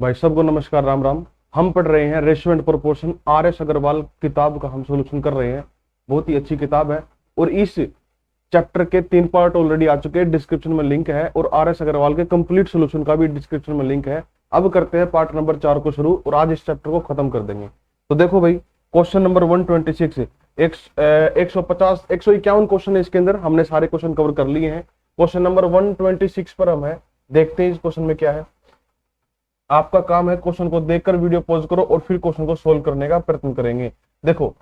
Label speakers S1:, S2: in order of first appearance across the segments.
S1: भाई सबको नमस्कार, राम राम। हम पढ़ रहे हैं ratio and proportion, R S Agarwal किताब का हम सोल्यूशन कर रहे हैं। बहुत ही अच्छी किताब है और इस चैप्टर के 3 पार्ट ऑलरेडी आ चुके हैं, डिस्क्रिप्शन में लिंक है, और आर एस अग्रवाल के कंप्लीट सोल्यूशन का भी डिस्क्रिप्शन में लिंक है। अब करते हैं पार्ट नंबर 4 को शुरू और आज इस चैप्टर को खत्म कर देंगे। तो देखो भाई, क्वेश्चन नंबर 126 150 151 क्वेश्चन है इसके अंदर, हमने सारे क्वेश्चन कवर कर लिए हैं। क्वेश्चन नंबर 126 पर हम है, देखते हैं इस क्वेश्चन में क्या है। आपका काम है क्वेश्चन को देखकर वीडियो पॉज करो और फिर क्वेश्चन को सोल्व करने का प्रयत्न करेंगे। देखो,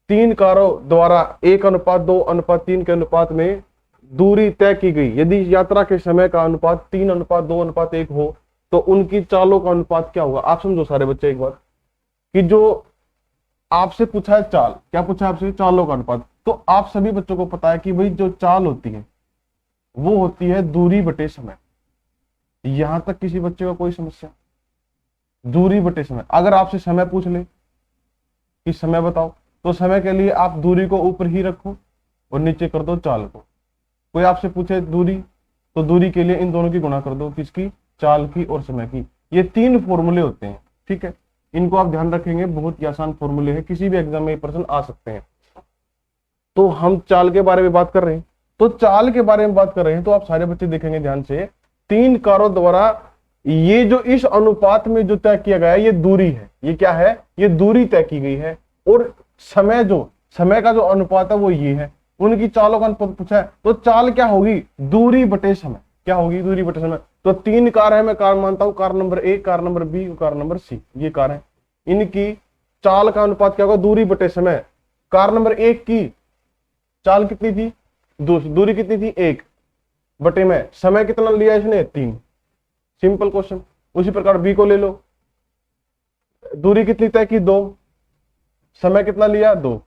S1: 3 कारों द्वारा 1:2:3 के अनुपात में दूरी तय की गई। यदि यात्रा के समय का अनुपात 3:2:1 हो तो उनकी चालों का अनुपात क्या होगा। आप समझो सारे बच्चे एक बात, कि जो आपसे पूछा है चाल, क्या पूछा है आपसे, चालों का अनुपात। तो आप सभी बच्चों को पता है कि भाई जो चाल होती है वो होती है दूरी बटे समय। यहां तक किसी बच्चे का कोई समस्या? दूरी बटे समय। अगर आपसे समय पूछ ले कि समय बताओ, तो समय के लिए आप दूरी को ऊपर ही रखो और नीचे कर दो चाल को। कोई आपसे पूछे दूरी, तो दूरी के लिए इन दोनों की गुणा कर दो, किसकी, चाल की और समय की। ये 3 फॉर्मूले होते हैं, ठीक है, इनको आप ध्यान रखेंगे। बहुत ही आसान फॉर्मूले हैं, किसी भी एग्जाम में प्रश्न आ सकते हैं। तो हम चाल के बारे में बात कर रहे हैं, तो चाल के बारे में बात कर रहे हैं, तो आप सारे बच्चे देखेंगे ध्यान से। 3 कारों द्वारा ये जो इस अनुपात में जो तय किया गया है, ये दूरी है। ये क्या है, ये दूरी तय की गई है। और समय, जो समय का जो अनुपात है वो ये है। उनकी चालों का अनुपात पूछा है, तो चाल क्या होगी, दूरी बटे समय। क्या होगी, दूरी बटे समय। तो 3 कार है, मैं कार मानता हूं, car number A, car number B, car number C, ये कार है। इनकी चाल का अनुपात क्या होगा, दूरी बटे समय। कार नंबर 1 की चाल कितनी थी, दूरी कितनी थी, 1 बटे में समय कितना लिया इसने, 3। Simple question. उसी प्रकार बी को ले लो, दूरी कितनी तय की, 2, समय कितना लिया, 2।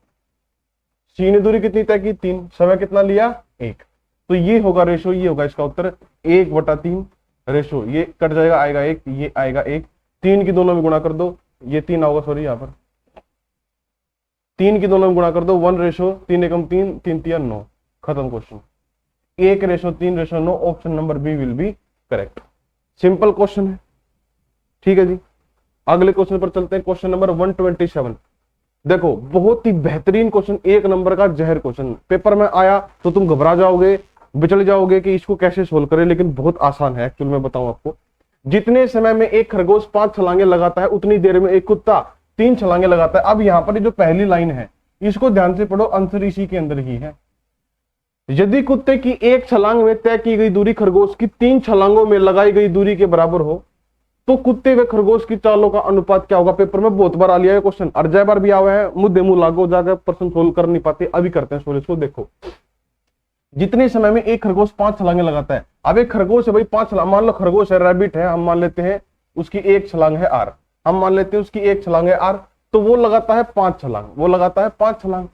S1: सी ने दूरी कितनी तय की, 3, समय कितना लिया, 1। तो ये होगा रेशो, ये होगा इसका उत्तर 1/3 रेशो। ये कट जाएगा, आएगा 1, ये आएगा 1। 3 की दोनों में गुणा कर दो, ये 3 होगा, सॉरी यहाँ पर 3 की दोनों में गुणा कर दो, 1:3 एकम 3, 3 3 9, खत्म question. 1:3:9, option number B will be correct. Simple question है, ठीक है जी। अगले क्वेश्चन पर चलते हैं, क्वेश्चन नंबर 127। देखो, बहुत ही बेहतरीन क्वेश्चन, 1 नंबर का जहर क्वेश्चन। पेपर में आया तो तुम घबरा जाओगे, बिचड़ जाओगे कि इसको कैसे सोल्व करें, लेकिन बहुत आसान है एक्चुअल में। बताऊं आपको, जितने समय में एक खरगोश 5 छलांगे लगाता है, उतनी देर में एक कुत्ता 3 छलांगे लगाता है। अब यहाँ पर जो पहली लाइन है, इसको ध्यान से पढ़ो, आंसर इसी के अंदर ही है। यदि कुत्ते की 1 छलांग में तय की गई दूरी खरगोश की 3 छलांगों में लगाई गई दूरी के बराबर हो, तो कुत्ते व खरगोश की चालों का अनुपात क्या होगा। पेपर में बहुत बार आ लिया है क्वेश्चन, अर्जय बार भी आया है, मुद्दे मुंह लागू जाकर प्रश्न सोल्व कर नहीं पाते। अभी करते हैं सोल्व इसको। देखो, जितने समय में एक खरगोश 5 छलांगे लगाता है। अब एक खरगोश है भाई, 5 छलांग, मान लो खरगोश है, रैबिट है, हम मान लेते हैं उसकी 1 छलांग है आर, हम मान लेते हैं उसकी 1 छलांग है आर, तो वो लगाता है 5 छलांग, वो लगाता है 5 छलांग।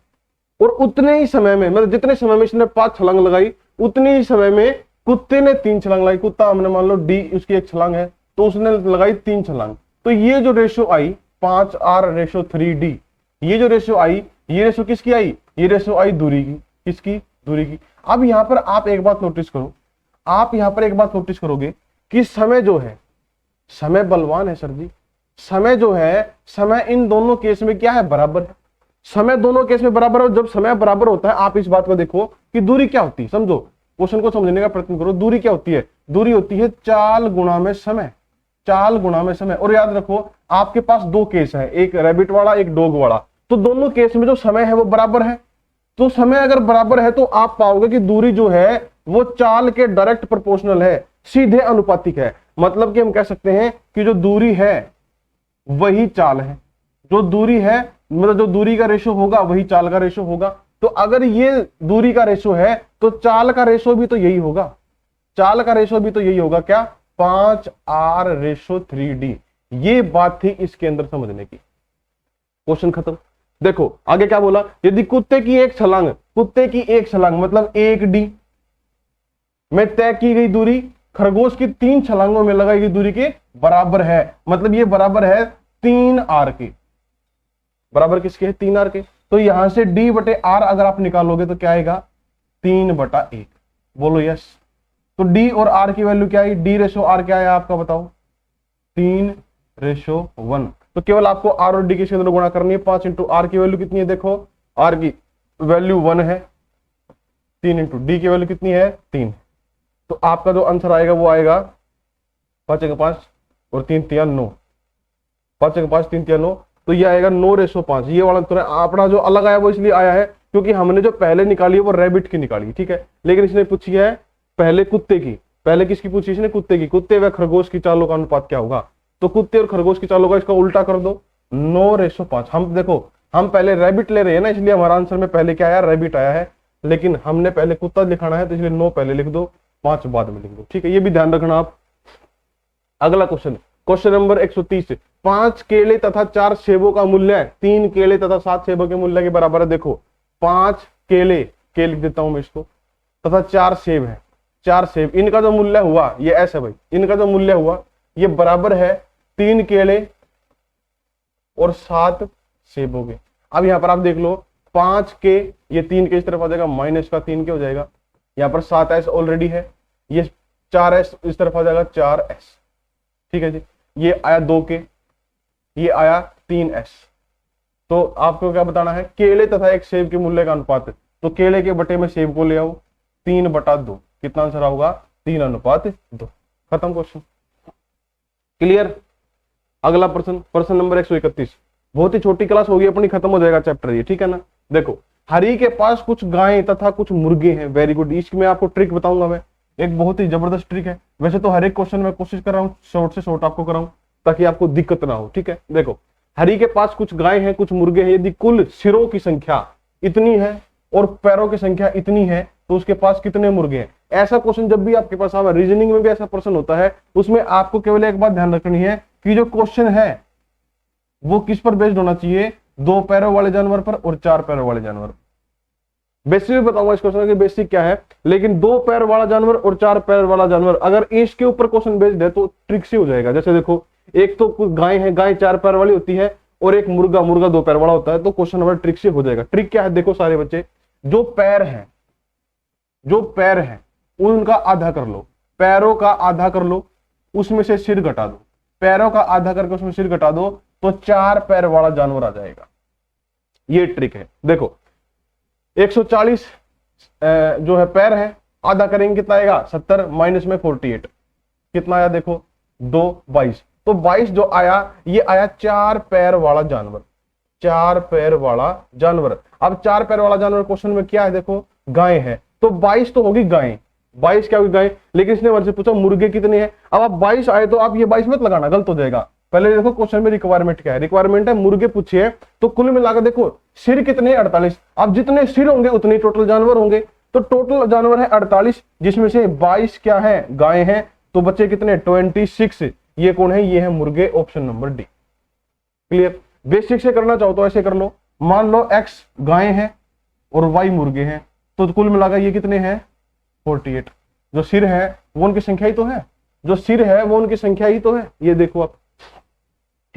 S1: और उतने ही समय में, मतलब जितने समय में इसने 5 छलांग लगाई, उतने ही समय में कुत्ते ने 3 छलांग लगाई। कुत्ता हमने मान लो डी, उसकी 1 छलांग है, तो उसने लगाई 3 छलांग। तो ये जो रेशो आई 5R/3D, ये जो रेशो आई, ये रेशो किसकी आई, ये रेशो आई दूरी की। किसकी, दूरी की। अब यहां पर आप एक बात नोटिस करो, आप यहां पर एक बात नोटिस करोगे कि समय जो है, समय बलवान है सर जी। समय जो है, समय इन दोनों केस में क्या है, बराबर है। समय दोनों केस में बराबर है। जब समय बराबर होता है, आप इस बात को देखो कि दूरी क्या होती है, समझो, क्वेश्चन को समझने का प्रयत्न करो। दूरी क्या होती है, दूरी होती है चाल गुणा में समय, चाल गुणा में समय। और याद रखो, आपके पास 2 केस है, एक रैबिट वाला, एक डॉग वाला, तो दोनों केस में जो समय है वो बराबर है। तो समय अगर बराबर है तो आप पाओगे कि दूरी जो है वो चाल के डायरेक्ट प्रोपोर्शनल है, सीधे अनुपातिक है। मतलब कि हम कह सकते हैं कि जो दूरी है वही चाल है, जो दूरी है, मतलब जो दूरी का रेशो होगा वही चाल का रेशो होगा। तो अगर ये दूरी का रेशो है तो चाल का रेशो भी तो यही होगा, चाल का रेशो भी तो यही होगा, क्या, 5R/3D। ये बात थी इसके अंदर समझने की। क्वेश्चन खत्म। देखो आगे क्या बोला, यदि कुत्ते की 1 छलांग, कुत्ते की 1 छलांग मतलब 1D में तय की गई दूरी खरगोश की 3 छलांगों में लगाई गई दूरी के बराबर है। मतलब ये बराबर है 3R के, बराबर किसके है, 3R के। तो यहां से D/R अगर आप निकालोगे तो क्या आएगा, 3/1। बोलो यस। तो D और R की वैल्यू क्या आई, D/R क्या है आपका, बताओ, 3 5:1। तो केवल आपको आर और डी के अंदर गुणा करनी है। 5 इंटू आर की वैल्यू कितनी है, देखो आर की वैल्यू 1 है, 3 इंटू डी की वैल्यू कितनी है 3। तो आपका जो आंसर आएगा वो आएगा 5 और 3 3 9, 5 3 3 9। तो ये आएगा 9:5। ये वाला तो अपना जो अलग आया वो इसलिए आया है क्योंकि हमने जो पहले निकाली है वो रैबिट की निकाली, ठीक है। लेकिन इसने पूछी है पहले कुत्ते की। पहले किसकी पूछी इसने, कुत्ते की। कुत्ते व खरगोश की चालों का अनुपात क्या होगा, तो कुत्ते और खरगोश की चालों का इसका उल्टा कर दो, 9:5। हम देखो हम पहले रैबिट ले रहे हैं ना, इसलिए हमारा आंसर में पहले क्या आया, रैबिट आया है। लेकिन हमने पहले कुत्ता लिखाना है तो इसलिए 9 पहले लिख दो, 5 बाद में लिख दो, ठीक है। ये भी ध्यान रखना आप। अगला क्वेश्चन, क्वेश्चन नंबर 130। 5 केले तथा 4 सेबों का मूल्य 3 केले तथा 7 सेबों के मूल्य के बराबर है। देखो 5 केले के लिख देता हूं मैं इसको, तथा 4 सेब है, 4 सेब, इनका जो मूल्य हुआ ये ऐसे भाई, इनका जो मूल्य हुआ ये बराबर है 3 केले और 7 सेबों के। अब यहां पर आप देख लो 5 के, ये 3 के इस तरफ आ जाएगा, माइनस का 3 के हो जाएगा। यहां पर 7s ऑलरेडी है, ये 4s इस तरफ आ जाएगा 4s, ठीक है जी। ये आया 2 के, ये आया 3s। तो आपको क्या बताना है, केले तथा एक सेब के मूल्य का अनुपात। तो केले के बटे में सेब को ले आओ, 3/2। कितना आंसर होगा, 3:2। खत्म क्वेश्चन, क्लियर। अगला प्रश्न, प्रश्न नंबर 131। बहुत ही छोटी क्लास होगी अपनी, खत्म हो जाएगा चैप्टर ये, ठीक है ना। देखो हरि के पास कुछ गायें तथा कुछ मुर्गे हैं। Very good. इसमें आपको ट्रिक बताऊंगा मैं, एक बहुत ही जबरदस्त ट्रिक है। वैसे तो हर एक क्वेश्चन में कोशिश कर रहा हूँ शॉर्ट से शॉर्ट आपको कराऊं ताकि आपको दिक्कत ना हो, ठीक है। देखो हरि के पास कुछ गाय हैं कुछ मुर्गे हैं, यदि कुल सिरों की संख्या इतनी है और पैरों की संख्या इतनी है तो उसके पास कितने मुर्गे हैं। ऐसा क्वेश्चन जब भी आपके पास आवे, रीजनिंग में भी ऐसा प्रश्न होता है, उसमें आपको केवल एक बात ध्यान रखनी है कि जो क्वेश्चन है वो किस पर बेस्ड होना चाहिए, 2 पैरों वाले जानवर पर और 4 पैरों वाले जानवर। बेसिक बताऊंगा इस क्वेश्चन की बेसिक क्या है, लेकिन 2 पैर वाला जानवर और 4 पैर वाला जानवर अगर इसके ऊपर क्वेश्चन बेस्ड है तो ट्रिक से हो जाएगा। जैसे देखो एक तो कुछ गाय है, गाय 4 पैर वाली होती है, और एक मुर्गा, मुर्गा 2 पैर वाला होता है, तो क्वेश्चन हमारा ट्रिक से हो जाएगा। ट्रिक क्या है, देखो सारे बच्चे, जो पैर है, जो पैर है उनका आधा कर लो, पैरों का आधा कर लो, उसमें से सिर घटा दो, पैरों का आधा करके उसमें सिर घटा दो, तो 4 पैर वाला जानवर आ जाएगा। ये ट्रिक है। देखो 140 जो है पैर है, आधा करेंगे कितना आएगा 70, माइनस में 48, कितना आया देखो 2 22। तो 22 जो आया ये आया 4 पैर वाला जानवर, 4 पैर वाला जानवर। अब 4 पैर वाला जानवर क्वेश्चन में क्या है, देखो गाय है, तो 22 तो होगी गाय, 22 क्या होगी गाय। लेकिन इसने वर्ष से पूछा मुर्गे कितने हैं। अब आप 22 आए तो आप ये 22 मत लगाना, गलत हो जाएगा। पहले देखो क्वेश्चन में रिक्वायरमेंट क्या है, रिक्वायरमेंट है मुर्गे पूछिए, तो कुल मिलाकर देखो सिर कितने 48। अब जितने सिर होंगे उतने टोटल जानवर होंगे, तो टोटल जानवर है 48, जिसमें से 22 क्या है गाय हैं, तो बच्चे कितने 26। ये कौन है, ये है मुर्गे, option number D. Clear. Basic से करना चाहो तो ऐसे कर लो, मान लो x गाय है और y मुर्गे हैं, तो कुल मिलाकर ये कितने हैं 48। जो सिर है वो उनकी संख्या ही तो है, जो सिर है वो उनकी संख्या ही तो है, ये देखो आप,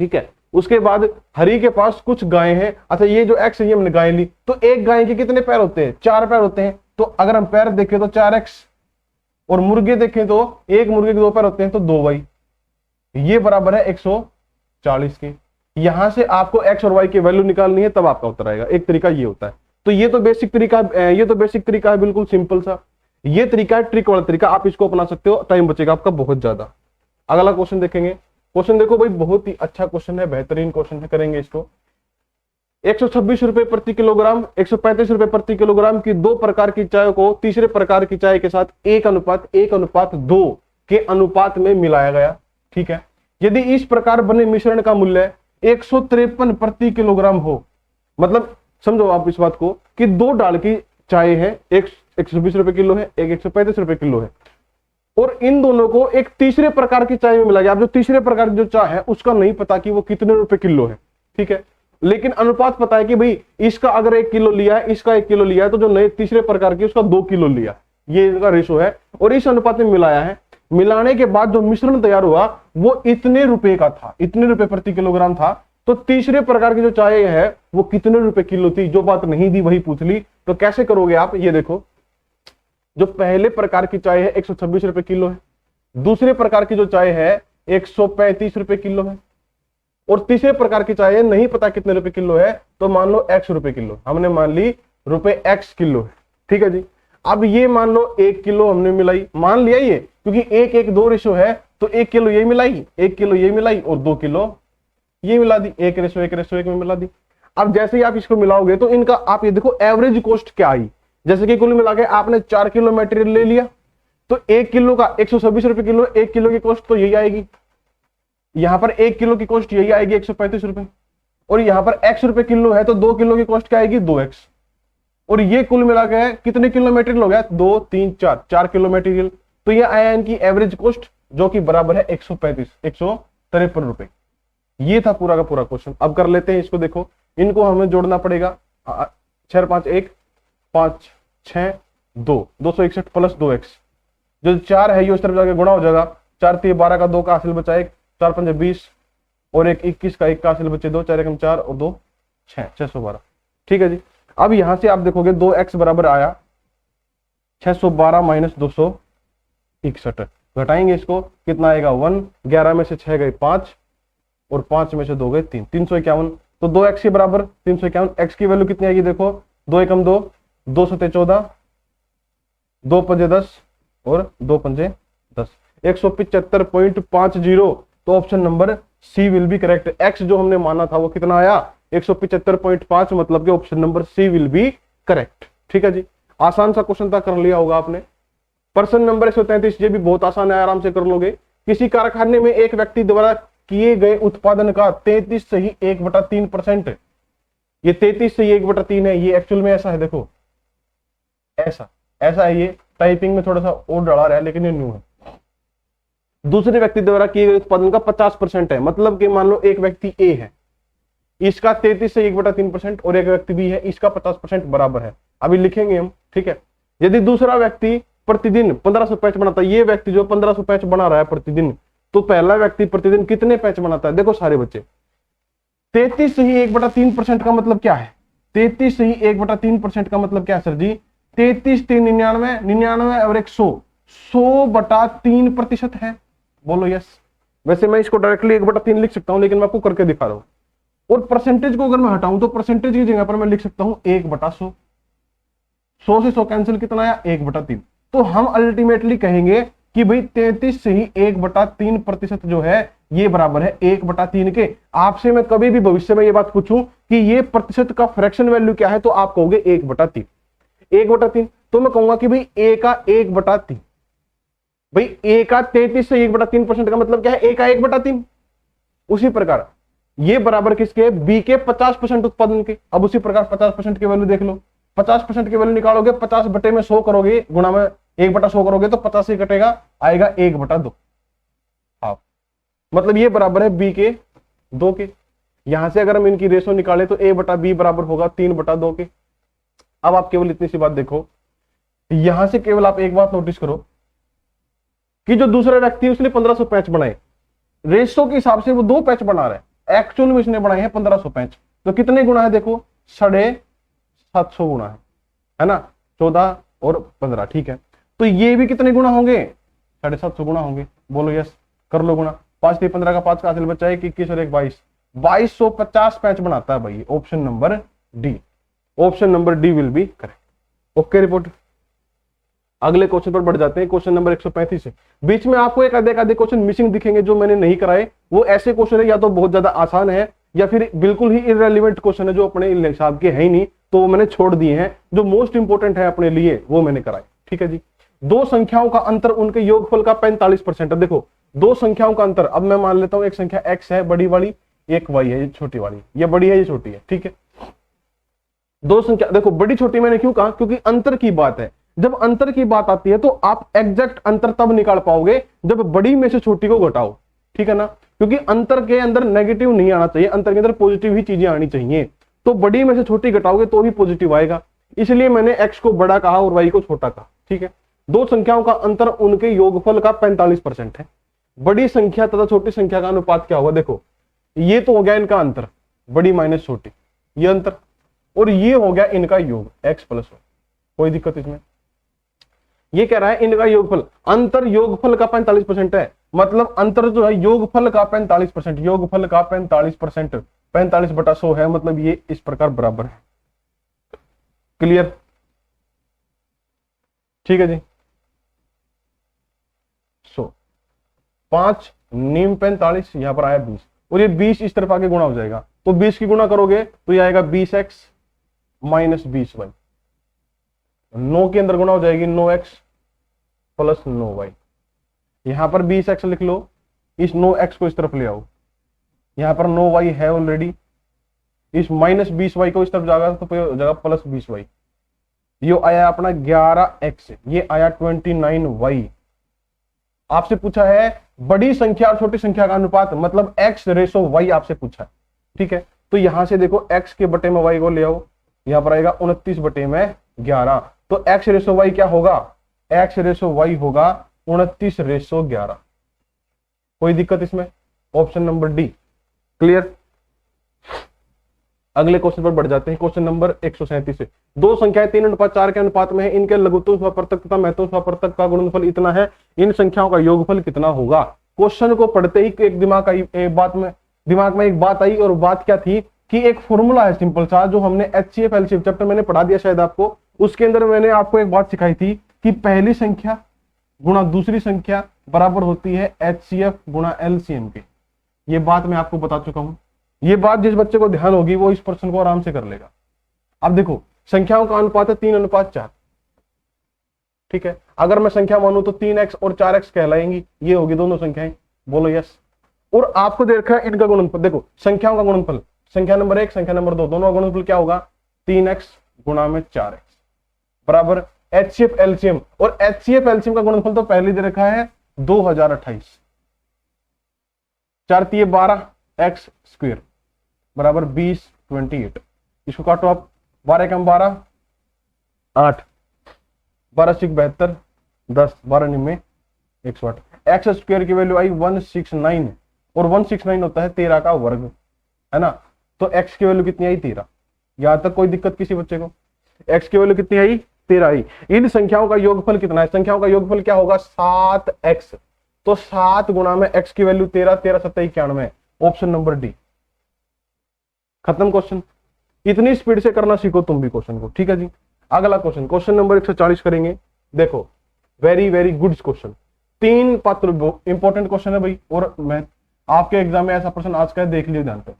S1: ठीक है। उसके बाद हरि के पास कुछ गाय हैं। अच्छा ये जो x है ये हमने गाय ली, तो एक गाय के कितने पैर होते हैं, 4 पैर होते हैं। तो अगर हम पैर देखें तो 4x, और मुर्गे देखें तो एक मुर्गे के 2 पैर होते हैं, तो 2y, ये बराबर है 140 के। यहां से आपको x और y की वैल्यू निकालनी है, तब आपका उत्तर आएगा। एक तरीका ये होता है। तो ये तो बेसिक तरीका, ये तो बेसिक तरीका है, बिल्कुल सिंपल सा। ये तरीका है ट्रिक वाला तरीका, आप इसको अपना सकते हो, टाइम बचेगा आपका बहुत ज्यादा। अगला क्वेश्चन देखेंगे। क्वेश्चन देखो भाई, बहुत ही अच्छा क्वेश्चन है, बेहतरीन क्वेश्चन है, करेंगे इसको। 126 रुपए प्रति किलोग्राम, 135 रुपए प्रति किलोग्राम की 2 प्रकार की चाय को तीसरे प्रकार की चाय के साथ 1:1:2 के अनुपात में मिलाया गया, ठीक है। यदि इस प्रकार बने मिश्रण का मूल्य 153 प्रति किलोग्राम हो, मतलब समझो आप इस बात को कि 2 डाल की चाय है, एक 120 रुपए किलो है, एक 135 रुपए किलो है, और इन दोनों को एक तीसरे प्रकार की चाय में मिला गया। अब जो तीसरे प्रकार की जो चाय है उसका नहीं पता कि वो कितने रुपए किलो है, ठीक है, लेकिन अनुपात पता है कि भाई इसका अगर 1 किलो लिया है, इसका 1 किलो लिया है, तो जो नए तीसरे प्रकार की उसका 2 किलो लिया, ये इनका रेशो है, और इस अनुपात में मिलाया है। मिलाने के बाद जो मिश्रण तैयार हुआ वो इतने रुपए का था, इतने रुपए प्रति किलोग्राम था। तो तीसरे प्रकार की जो चाय है वो कितने रुपए किलो थी, जो बात नहीं दी वही पूछ ली। तो कैसे करोगे आप, ये देखो, जो पहले प्रकार की चाय है 126 रुपए किलो है, दूसरे प्रकार की जो चाय है 135 रुपए किलो है, और तीसरे प्रकार की चाय नहीं पता कितने रुपए किलो है, तो मान लो x रुपए किलो, हमने मान ली रुपए x किलो है, ठीक है जी। अब ये मान लो 1 किलो हमने मिलाई, मान लिया ये, क्योंकि 1:1:2 रेशो है, तो 1 किलो ये मिलाई, 1 किलो ये मिलाई और 2 किलो ये मिला दी, 1:1:1 में मिला दी। अब जैसे ही आप इसको मिलाओगे तो इनका आप ये देखो एवरेज कॉस्ट क्या आई, जैसे कि कुल मिला के आपने 4 किलो मटेरियल ले लिया, तो 1 किलो का 126 रुपए किलो, 1 किलो की कॉस्ट तो यही आएगी, यहां पर 1 किलो की कॉस्ट यही आएगी 135 रुपए, और यहां पर x रुपए किलो है तो 2 किलो की कॉस्ट क्या आएगी 2x, और ये कुल मिला के कितने किलो मटेरियल हो गया 2 3 4 किलो मटेरियल, तो ये आया इनकी एवरेज कॉस्ट जो कि बराबर है 153 रुपए। ये था पूरा का पूरा क्वेश्चन। अब कर लेते हैं इसको, देखो इनको हमें जोड़ना पड़ेगा, 6 5 1 5 6 2 261 प्लस 2x, जो 4 है ये उस तरफ जाके गुणा हो जाएगा, 4 3 12 का 2 का हासिल बचा 1, 4 5 20 और 1 21 का 1 का हासिल बचे 2, 4 1 4 और 2 6 612, ठीक है जी। अब यहां से आप देखोगे 2x बराबर आया 612 माइनस 261, घटाएंगे इसको कितना आएगा 1, 11 में से 6 गए 5 और 5 में से 2 गए 3, 351, तो 2x के बराबर 351, x की वैल्यू कितनी आएगी देखो 2 एकम 2, 2 सते 14, 2 पंजे 10 और 2 पंजे 10, 175.50, तो option number C will be correct. x जो हमने माना था वो कितना आया 175.5, मतलब कि option number C will be correct, ठीक है जी। आसान सा क्वेश्चन था, कर लिया होगा आपने। प्रश्न नंबर 133, ये भी बहुत आसान है, आराम से कर लोगे। किसी कारखाने में एक व्यक्ति द्वारा किए गए उत्पादन का 33 सही 1/3%, ये 33 सही 1/3 है, ये एक्चुअल में ऐसा है, देखो ऐसा ऐसा है, ये टाइपिंग में थोड़ा सा और डरा रहा है लेकिन ये न्यू है। दूसरे व्यक्ति द्वारा किए गए उत्पादन का 50% है, मतलब कि मान लो एक व्यक्ति ए है, इसका 33 से 1/3% और एक व्यक्ति बी है, इसका 50% बराबर है। अभी लिखेंगे हम, ठीक है। यदि दूसरा व्यक्ति प्रतिदिन 1500 पैच बनाता है, ये व्यक्ति जो 1500 पैच बना रहा है प्रतिदिन, तो पहला व्यक्ति प्रतिदिन कितने पैच बनाता है, देखो सारे बच्चे 33 सही 1/3% का मतलब क्या है, 33 सही 1/3% का मतलब क्या है सर जी, 33 3 99 99 और 100 100/3% है, बोलो यस। वैसे मैं इसको डायरेक्टली 1/3 लिख सकता हूं, लेकिन मैं आपको करके दिखा रहा हूं। और परसेंटेज को अगर मैं हटाऊं तो परसेंटेज की जगह पर मैं लिख सकता हूं 1/100, 100 से 100 कैंसिल, कितना आया 1/3। तो हम अल्टीमेटली कहेंगे कि भाई 33 से ही 1/3% जो है ये बराबर है 1/3 के। आपसे मैं कभी भी भविष्य में ये बात पूछूं कि ये प्रतिशत का फ्रैक्शन वैल्यू क्या है, तो आप कहोगे 1/3, 1/3। तो मैं कहूंगा कि भाई a का 1/3, भाई a का 33 से 1/3% का मतलब क्या है, a का 1/3। उसी प्रकार ये बराबर किसके, b के 50% उत्पादन के। अब उसी प्रकार 50% की वैल्यू देख लो, 50% की वैल्यू निकालोगे, 50/100 करोगे, गुणा में 1/100 करोगे तो 50 ही कटेगा, आएगा 1/2, हाफ। मतलब ये बराबर है b के 2 के। यहां से अगर हम इनकी रेशो निकाले तो a/b बराबर होगा 3/2 के। अब आप केवल इतनी सी बात देखो, यहां से केवल आप एक बात नोटिस करो कि जो दूसरा व्यक्ति है उसने 1500 पैच बनाए, रेशो के हिसाब से वो 2 पैच बना रहा है, एक्चुअल में उसने बनाए हैं 1500 पैच, तो कितने गुना है देखो 750 गुना है ना, 14 और 15, ठीक है। तो ये भी कितने गुना होंगे, 750 गुना होंगे, बोलो यस, कर लो गुणा। 5 3 15 का 5 का हासिल बचा है 21 और 1 22, 2250 पैच बनाता है भाई, option number D, option number D will be correct. Okay report, अगले क्वेश्चन पर बढ़ जाते हैं, क्वेश्चन नंबर 135 है। बीच में आपको एक आधे क्वेश्चन मिसिंग दिखेंगे जो मैंने नहीं कराए, वो ऐसे क्वेश्चन है या तो बहुत ज्यादा आसान है या फिर बिल्कुल ही इररेलेवेंट क्वेश्चन है जो अपने हिसाब के है ही नहीं, तो वो मैंने छोड़ दिए हैं। जो मोस्ट इंपोर्टेंट है अपने लिए वो मैंने कराए, ठीक है जी। दो संख्याओं का अंतर उनके योगफल का 45% है। देखो दो संख्याओं का अंतर, अब मैं मान लेता हूं एक संख्या x है बड़ी वाली, एक y है ये छोटी वाली, ये बड़ी है ये छोटी है, ठीक है। दो संख्या देखो बड़ी छोटी मैंने क्यों कहा, क्योंकि अंतर की बात है। जब अंतर की बात आती है तो आप एग्जैक्ट अंतर तब निकाल पाओगे जब बड़ी में से छोटी को घटाओ, ठीक है ना, क्योंकि अंतर के अंदर नेगेटिव नहीं आना चाहिए, अंतर के अंदर पॉजिटिव ही चीजें आनी चाहिए। तो बड़ी में से छोटी घटाओगे तो भी पॉजिटिव आएगा, इसलिए मैंने x को बड़ा कहा और y को छोटा कहा, ठीक है। दो संख्याओं का अंतर उनके योगफल का 45% है। बड़ी संख्या तथा छोटी संख्या का अनुपात क्या होगा, देखो ये तो हो गया इनका अंतर, बड़ी माइनस छोटी, ये अंतर, और ये हो गया इनका योग x प्लस y, कोई दिक्कत इसमें। ये कह रहा है इनका योगफल, अंतर योगफल का 45% है, मतलब अंतर जो है योगफल का 45%, योगफल का 45%, 45/100 है, मतलब ये इस प्रकार बराबर है। क्लियर? ठीक है जी। 5 नीम 45, यहां पर आया 20, और ये 20 इस तरफ आके गुणा हो जाएगा, तो 20 की गुणा करोगे तो ये आएगा 20x माइनस 20y, 9 के अंदर गुणा हो जाएगी 9x प्लस 9y। यहां पर 20x लिख लो, इस 9x को इस तरफ ले आओ, यहां पर 9y है ऑलरेडी, इस माइनस 20y को इस तरफ जाएगा तो हो जाएगा प्लस 20y। ये आया अपना 11x, ये आया 29y। आपसे पूछा है बड़ी संख्या और छोटी संख्या का अनुपात, मतलब x रेशो y आपसे पूछा है। ठीक है, तो यहां से देखो x के बटे में y को ले आओ, यहां पर आएगा 29 बटे में 11, तो x रेशो y क्या होगा? x रेशो y होगा 29 रेशो 11। कोई दिक्कत इसमें? Option number D. क्लियर? अगले क्वेश्चन पर बढ़ जाते हैं। क्वेश्चन नंबर 137 से, दो संख्याएं 3:4 के अनुपात में है, इनके लघुत्तम स्वपर्तक तथा महत्तम स्वपर्तक का गुणनफल इतना है, इन संख्याओं का योगफल कितना होगा? क्वेश्चन को पढ़ते ही एक दिमाग में एक बात आई, और बात क्या थी कि एक फॉर्मूला है सिंपल सा, जो हमने HCF LCM चैप्टर मैंने पढ़ा दिया शायद आपको, उसके अंदर मैंने आपको एक बात सिखाई थी कि पहली संख्या गुणा दूसरी संख्या बराबर होती है HCF गुणा LCM के। ये बात मैं आपको बता चुका हूं। ये बात जिस बच्चे को ध्यान होगी वो इस प्रश्न को आराम से कर लेगा। अब देखो, संख्याओं का अनुपात है 3:4। ठीक है, अगर मैं संख्या मानूं तो 3x और 4x कहलाएंगी, ये होगी दोनों संख्याएं। बोलो यस। और आपको दे रखा है इनका गुणनफल, देखो संख्याओं का गुणनफल, संख्या नंबर 1 संख्या नंबर 2 दोनों का गुणनफल क्या होगा? 3x गुणा में 4x बराबर HCF LCM, और HCF LCM का गुणनफल तो पहले दे रखा है 2028, 4 × 12 x² बराबर 20 28। इसको काटो आप, 12 × 12 8, 12 × 6 72, 10 12 9 108। x² की वैल्यू आई 169, और 169 होता है 13 का वर्ग, है ना? तो x की वैल्यू कितनी आई? 13। यहां तक कोई दिक्कत किसी बच्चे को? x की वैल्यू कितनी आई? 13 आई। इन संख्याओं का योगफल कितना है? संख्याओं का योगफल क्या होगा? 7x, तो 7 गुणा में x की वैल्यू 13, 13 7 91, ऑप्शन नंबर डी। खत्म क्वेश्चन। इतनी स्पीड से करना सीखो तुम भी क्वेश्चन को। ठीक है जी। अगला क्वेश्चन, क्वेश्चन नंबर 140 करेंगे। देखो, वेरी वेरी गुड क्वेश्चन, 3 पात्र, इंपॉर्टेंट क्वेश्चन है भाई, और मैं आपके एग्जाम में ऐसा प्रश्न आज का देख लियो ध्यान पे।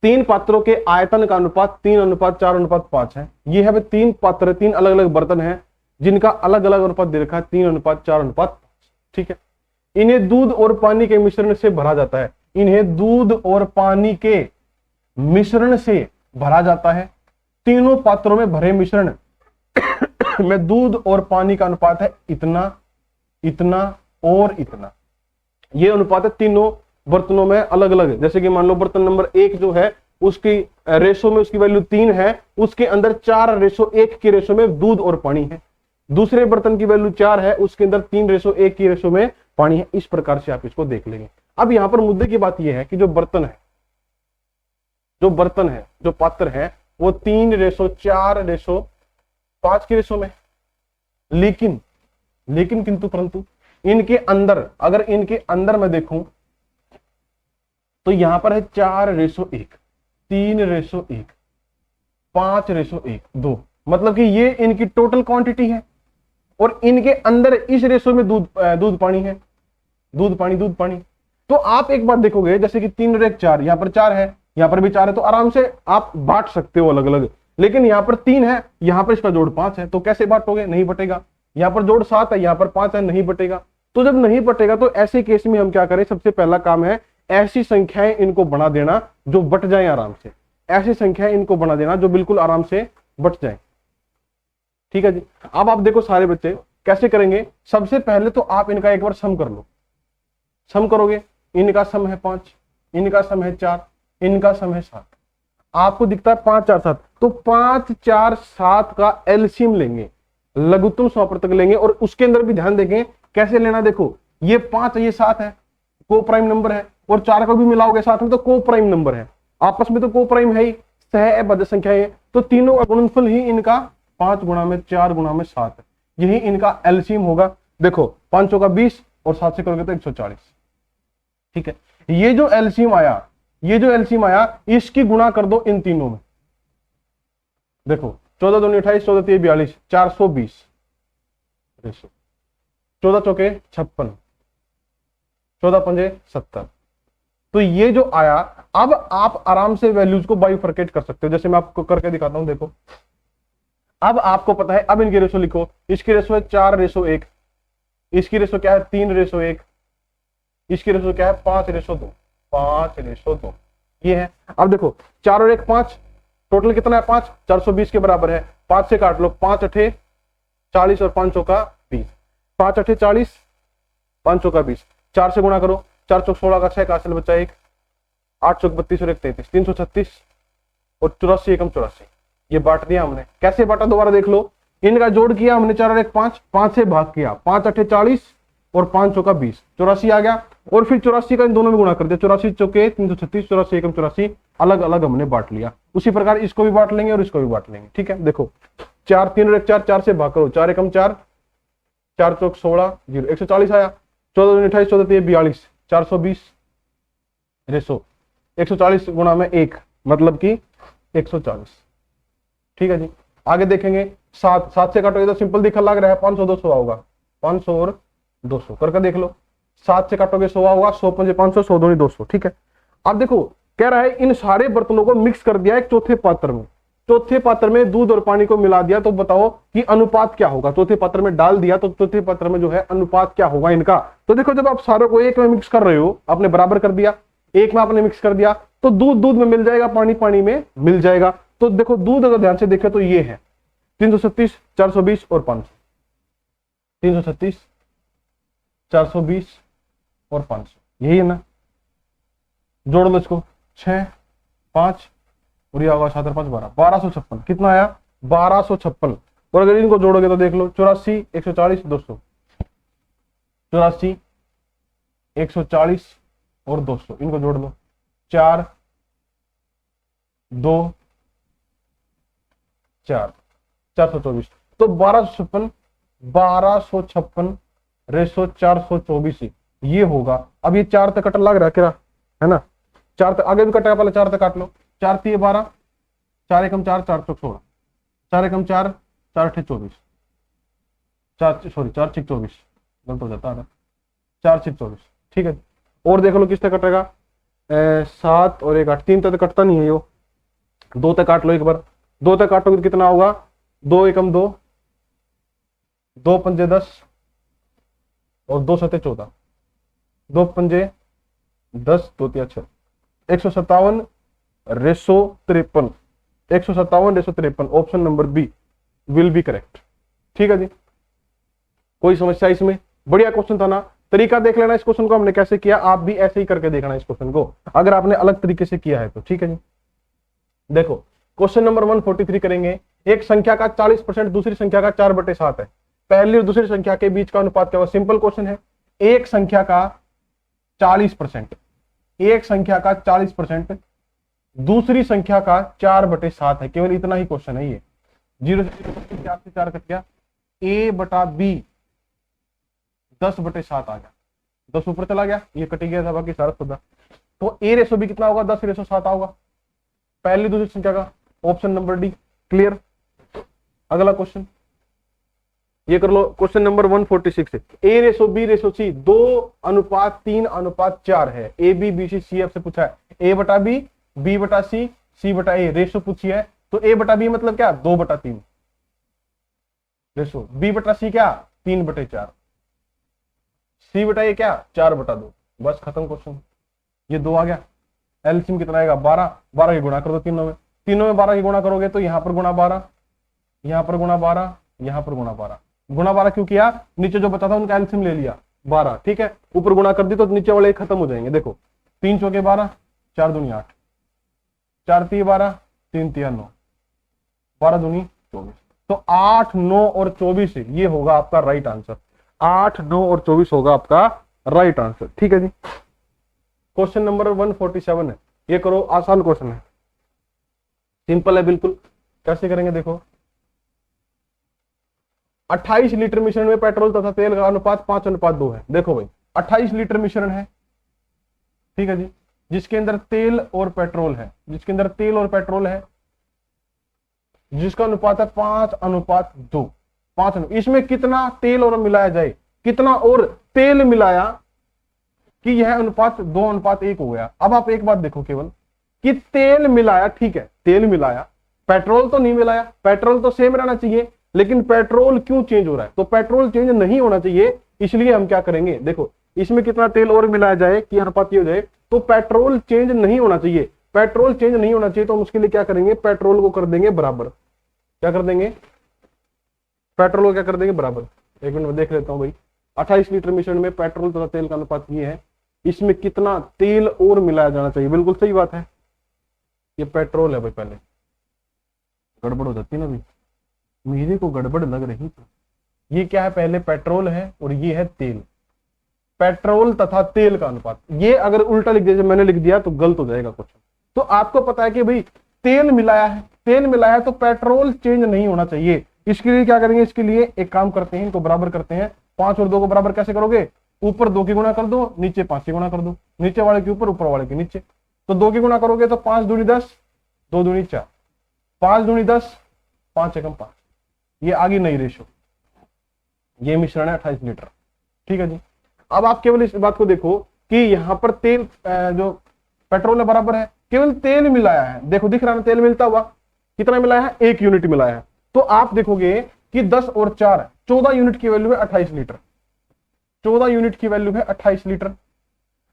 S1: 3 पात्रों के आयतन का अनुपात 3:4:5 है। ये है 3 पात्र, 3 अलग अलग बर्तन हैं जिनका अलग अलग अनुपात दे रखा है 3:4:5। ठीक है, इन्हें दूध और पानी के मिश्रण से भरा जाता है, इन्हें दूध और पानी के मिश्रण से भरा जाता है। तीनों पात्रों में भरे मिश्रण में दूध और पानी का अनुपात है इतना, इतना और इतना। ये अनुपात है तीनों बर्तनों में अलग अलग। जैसे कि मान लो बर्तन नंबर 1 जो है उसकी रेशो में उसकी वैल्यू 3 है, उसके अंदर 4:1 की रेशो में दूध और पानी है। दूसरे बर्तन की वैल्यू 4 है, उसके अंदर 3:1 की रेशो में पानी है। इस प्रकार से आप इसको देख लेंगे। अब यहां पर मुद्दे की बात यह है कि जो बर्तन है, जो पात्र है, वो 3:4:5 की रेशो में, लेकिन किंतु परंतु इनके अंदर, अगर इनके अंदर मैं देखूं तो यहां पर है 4:1, 3:1, 5:1, 2, मतलब कि ये इनकी टोटल क्वांटिटी है, और इनके अंदर इस रेशो में दूध पानी है, दूध पानी। तो आप एक बात देखोगे, जैसे कि 3:4, यहां पर 4 है, यहां पर भी 4 है, तो आराम से आप बांट सकते हो अलग अलग। लेकिन यहां पर 3 है, यहां पर इसका जोड़ 5 है, तो कैसे बांटोगे? नहीं बटेगा। यहां पर जोड़ 7 है, यहां पर 5 है, नहीं बटेगा। तो जब नहीं बटेगा तो ऐसे केस में हम क्या करें? सबसे पहला काम है ऐसी संख्याएं इनको बना देना जो बट जाए आराम से, ऐसी संख्याएं इनको बना देना जो बिल्कुल आराम से बट जाए। ठीक है जी। अब आप देखो सारे बच्चे कैसे करेंगे। सबसे पहले तो आप इनका एक बार सम कर लो। सम करोगे, इनका सम है 5, इनका सम है 4, इनका सम है 7, आपको दिखता है 5 4 7, तो 5 4 7 का एलसीएम लेंगे, लघुत्तम स्वपर्तक लेंगे, और उसके अंदर भी ध्यान देंगे कैसे लेना। देखो, ये 5 ये 7 है, को प्राइम नंबर है, और 4 को भी मिलाओगे साथ में तो को प्राइम नंबर है, आपस में तो को प्राइम है ही, सहअबद्ध संख्या है, तो तीनों का गुणनफल ही इनका 5 गुणा में 4 गुणा में 7 है, यही इनका एलसीएम होगा। देखो 5 का 20, और 7 से करोगे तो 140। ठीक है, ये जो एलसीएम आया इसकी गुणा कर दो इन तीनों में। देखो 14 दूनी 28, 14 3 42, 420 रेशो, 14 चौके 56, 14 पंजे 70। तो ये जो आया, अब आप आराम से वैल्यूज को बाइफरकेट कर सकते हो, जैसे मैं आपको करके दिखाता हूं। देखो अब आपको पता है, अब इनकी रेशो लिखो। इसकी रेशो है 4:1, इसकी रेशो क्या है 3:1, इसकी रेशो क्या है 5:2, 5:2 ये है। अब देखो 4 और 1 5, टोटल कितना है 5, 420 के बराबर है। 5 से काट लो, 5 अठे 40 और 5 चौका 20, 5 अठे 40, 5 चौका 20, 4 से गुणा करो, 4 चौक 16 का 6 का असल बच्चा 1, 8 चौक 32 और 1 33, 336 और 84 एकम 84। ये बांट दिया हमने। कैसे बांटा दोबारा देख लो, इनका जोड़ किया हमने 4 और 1 5, 5 से भाग किया, 5 अठे 40 और 5 चौका 20, 84 आ गया। और फिर 84 का इन दोनों में गुणा कर दिया, 84 चौके 336, 84 एकम 84, अलग अलग हमने बांट लिया। उसी प्रकार इसको भी बांट लेंगे और इसको भी बांट लेंगे। ठीक है, देखो 4 3 और 1 4, 4 से भाग करो, 4 एकम 4, 4 चौक 16 0, 140 आया। 14 दूनी 28, 14 3 42, 420 रेशो 140 गुणा में 1 मतलब कि 140। ठीक है जी, आगे देखेंगे 7 से काटोगे तो सिंपल दिखा लग रहा है 500 200 होगा, 500 और 200 करके देख लो। 7 से काटोगे 100 होगा, 100 पंजे 500, 100 दूनी 200। ठीक है, अब देखो कह रहा है इन सारे बर्तनों को मिक्स कर दिया एक चौथे पात्र में। चौथे पात्र में दूध और पानी को मिला दिया, तो बताओ कि अनुपात क्या होगा। चौथे पात्र में डाल दिया तो चौथे पात्र में जो है अनुपात क्या होगा इनका। तो देखो जब आप सारों को एक में मिक्स कर रहे हो, आपने बराबर कर दिया, एक में आपने मिक्स कर दिया, तो दूध दूध में मिल जाएगा, पानी पानी में मिल जाएगा। तो देखो दूध अगर ध्यान से देखें तो ये है 336, 420 और 500, 336, 420 और 500, यही है ना। जोड़ लो इसको, 6 5 और ये होगा 7 और 5 12, 1256। कितना आया 1256। और अगर इनको जोड़ोगे तो देख लो 84 140 200, 84 140 और 200, इनको जोड़ लो, 4 2 4, 424। तो 1256 रेशो 424 ये होगा। अब ये 4 तक कट लग रहा है क्या, है ना। 4 तक आगे भी कटेगा, पहले 4 तक काट लो। 4 3 12, 4 एकम 4, 4 चौक 16, 4 एकम 4, 4 अठे 24, 4 सॉरी 4 6 24, गलत हो जाता है, 4 6 24। ठीक है, और देख लो किस तक कटेगा, 7 और 1 8, 3 तक कटता नहीं है यो, 2 तक काट लो एक बार। 2 तक काटोगे तो कितना होगा, 2 एकम 2, 2 पंजे 10 और 2 सते 14, 2 पंजे 10 2 तिया 6, 157 ratio 53, 157 ratio 53। Option number B will be correct. ठीक है जी, कोई समस्या इसमें। बढ़िया क्वेश्चन था ना। तरीका देख लेना इस क्वेश्चन को हमने कैसे किया, आप भी ऐसे ही करके देखना इस क्वेश्चन को, अगर आपने अलग तरीके से किया है तो। ठीक है जी, देखो क्वेश्चन नंबर 143 करेंगे। एक संख्या का 40% दूसरी संख्या का 4/7 है, पहली और दूसरी संख्या के बीच का अनुपात क्या होगा। सिंपल क्वेश्चन है। एक संख्या का 40%, एक संख्या का 40% दूसरी संख्या का 4/7 है, केवल इतना ही क्वेश्चन है ये। 0 से 4 से 4 कट गया, a/b 10/7 आ गया, 10 ऊपर चला गया, ये कट गया था, बाकी सारा खुदा। तो a/b कितना होगा, 10/7 होगा, पहली दूसरी संख्या का। Option number D clear. अगला क्वेश्चन ये कर लो, क्वेश्चन नंबर 146 है। a/b/c 2:3:4 है। a b c f से पूछा है, a/b b/c c/a रेशो पूछी है। तो a/b मतलब क्या, 2/3 रेशो, b/c क्या 3/4, c/a क्या 4/2। बस खत्म क्वेश्चन, ये 2 आ गया। एलसीएम कितना आएगा 12, 12 की गुणा कर दो तीनों में, 12 की गुणा करोगे तो यहां पर गुणा 12, यहां पर गुणा 12, यहां पर गुणा 12। गुणा 12 क्यों किया, नीचे जो बचा था उनका एलसीएम ले लिया 12। ठीक है, ऊपर गुणा कर दी तो नीचे वाले खत्म हो जाएंगे। देखो 3 चौके 12, 4 दूनी 8, 4 3 12, 3 3 9, 12 दूनी 24। तो 8 9 और 24 ये होगा आपका राइट आंसर। 8 9 और 24 होगा आपका राइट आंसर। ठीक है जी, क्वेश्चन नंबर 147 है। ये करो, आसान क्वेश्चन है, सिंपल है बिल्कुल। कैसे करेंगे देखो, 28 लीटर मिश्रण में पेट्रोल तथा तेल का अनुपात 5:2 है। देखो भाई 28 लीटर मिश्रण है, ठीक है जी, जिसके अंदर तेल और पेट्रोल है, जिसके अंदर तेल और पेट्रोल है, जिसका अनुपात है 5:2। इसमें कितना तेल और मिलाया जाए, कितना और तेल मिलाया कि यह अनुपात 2:1 हो गया। अब आप एक बात देखो केवल कि तेल मिलाया, ठीक है तेल मिलाया, पेट्रोल तो नहीं मिलाया, पेट्रोल तो सेम रहना चाहिए, लेकिन पेट्रोल क्यों चेंज हो रहा है? तो पेट्रोल चेंज नहीं होना चाहिए, इसलिए हम क्या करेंगे, देखो इसमें कितना तेल और मिलाया जाए कि अनुपात हो जाए, तो पेट्रोल चेंज नहीं होना चाहिए, पेट्रोल चेंज नहीं होना चाहिए, तो हम उसके लिए क्या करेंगे, पेट्रोल को कर देंगे बराबर। क्या कर देंगे? पेट्रोल को क्या कर देंगे? बराबर। एक मिनट में देख लेता हूं भाई, 28 लीटर मिश्रण में पेट्रोल तथा तेल का अनुपात ये है, इसमें कितना तेल और मिलाया जाना चाहिए। बिल्कुल सही बात है, ये पेट्रोल है भाई। पहले गड़बड़ हो जाती ना भाई, मेरे को गड़बड़ लग रही थी। ये क्या है? पहले पेट्रोल है और ये है तेल। पेट्रोल तथा तेल का अनुपात, ये अगर उल्टा लिख दिया, मैंने लिख दिया तो गलत हो जाएगा कुछ। तो आपको पता है कि भाई तेल मिलाया है, तेल मिलाया है तो पेट्रोल चेंज नहीं होना चाहिए। इसके लिए क्या करेंगे? इसके लिए एक काम करते हैं, इनको बराबर करते हैं। 5 और 2 को बराबर कैसे करोगे? ऊपर 2 की गुणा कर दो, नीचे 5 की गुणा कर दो, नीचे वाले के ऊपर, ऊपर वाले के नीचे। तो 2 की गुणा करोगे तो 5 दूनी 10, 2 दूनी 4, 5 दूनी 10, 5 एकम 5। ये आगे नई रेशो, ये मिश्रण है 28 लीटर, ठीक है जी। अब आप केवल इस बात को देखो कि यहां पर तेल जो पेट्रोल है बराबर है, केवल तेल मिलाया है। देखो दिख रहा है तेल मिलता हुआ, कितना मिलाया है? 1 यूनिट मिलाया है। तो आप देखोगे कि 10 और 4 14 यूनिट की वैल्यू है 28 लीटर, 14 यूनिट की वैल्यू है 28 लीटर।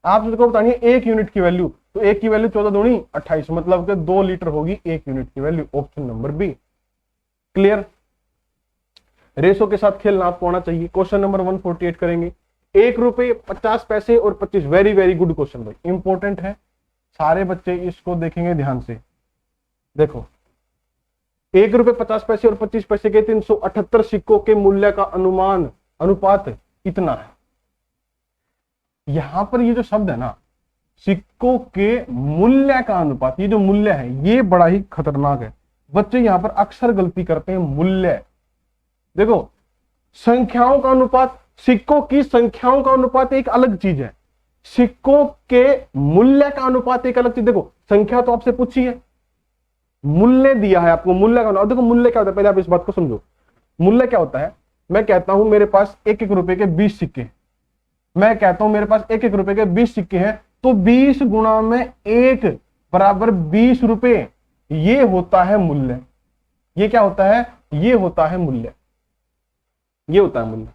S1: आप मुझको बताइए 1 यूनिट की वैल्यू, तो 1 की वैल्यू 14 दूनी 28, मतलब कि 2 लीटर होगी 1 यूनिट की value. Option number B. Clear? Ratio के साथ खेलना आपको आना चाहिए। क्वेश्चन नंबर 148 करेंगे। 1 रुपये 50 पैसे और 25। वेरी वेरी गुड क्वेश्चन भाई, इंपॉर्टेंट है, सारे बच्चे इसको देखेंगे ध्यान से। देखो 1 रुपये 50 पैसे और 25 पैसे के 378 सिक्कों के मूल्य का अनुपात इतना है। यहां पर ये जो शब्द है ना, सिक्कों के मूल्य का अनुपात, ये जो मूल्य है ये बड़ा ही खतरनाक है। बच्चे यहां पर अक्सर गलती करते हैं। मूल्य, देखो संख्याओं का अनुपात, सिक्कों की संख्याओं का अनुपात एक अलग चीज है, सिक्कों के मूल्य का अनुपात एक अलग चीज। देखो संख्या तो आपसे पूछी है, मूल्य दिया है आपको, मूल्य का। देखो मूल्य क्या होता है, पहले आप इस बात को समझो। मूल्य क्या होता है? मैं कहता हूं मेरे पास 1-1 रुपए के 20 सिक्के, मैं कहता हूं मेरे पास 1-1 रुपए के 20 सिक्के हैं, तो 20 गुणा में 1 बराबर 20 रुपए, ये होता है मूल्य। ये क्या होता है? ये होता है मूल्य, ये होता है मूल्य,